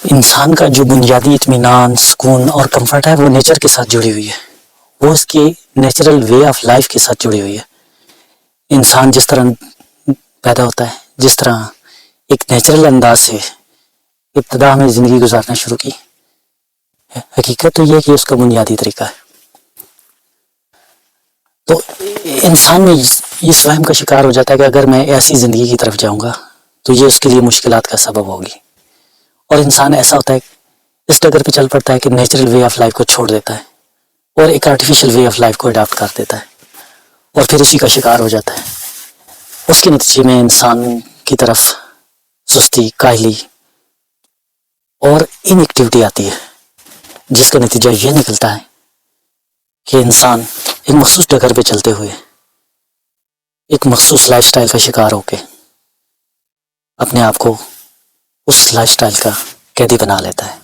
انسان کا جو بنیادی اطمینان، سکون اور کمفرٹ ہے وہ نیچر کے ساتھ جڑی ہوئی ہے، وہ اس کی نیچرل وے آف لائف کے ساتھ جڑی ہوئی ہے۔ انسان جس طرح پیدا ہوتا ہے، جس طرح ایک نیچرل انداز سے ابتدا میں زندگی گزارنا شروع کی، حقیقت تو یہ ہے کہ اس کا بنیادی طریقہ ہے۔ تو انسان میں اس وہم کا شکار ہو جاتا ہے کہ اگر میں ایسی زندگی کی طرف جاؤں گا تو یہ اس کے لیے مشکلات کا سبب ہوگی، اور انسان ایسا ہوتا ہے اس ڈگر پہ چل پڑتا ہے کہ نیچرل وے آف لائف کو چھوڑ دیتا ہے اور ایک آرٹیفیشل وے آف لائف کو اڈاپٹ کر دیتا ہے، اور پھر اسی کا شکار ہو جاتا ہے۔ اس کے نتیجے میں انسان کی طرف سستی، کاہلی اور ان ایکٹیویٹی آتی ہے، جس کا نتیجہ یہ نکلتا ہے کہ انسان ایک مخصوص ڈگر پہ چلتے ہوئے ایک مخصوص لائف سٹائل کا شکار ہو کے اپنے آپ کو اس لائف سٹائل کا قیدی بنا لیتا ہے۔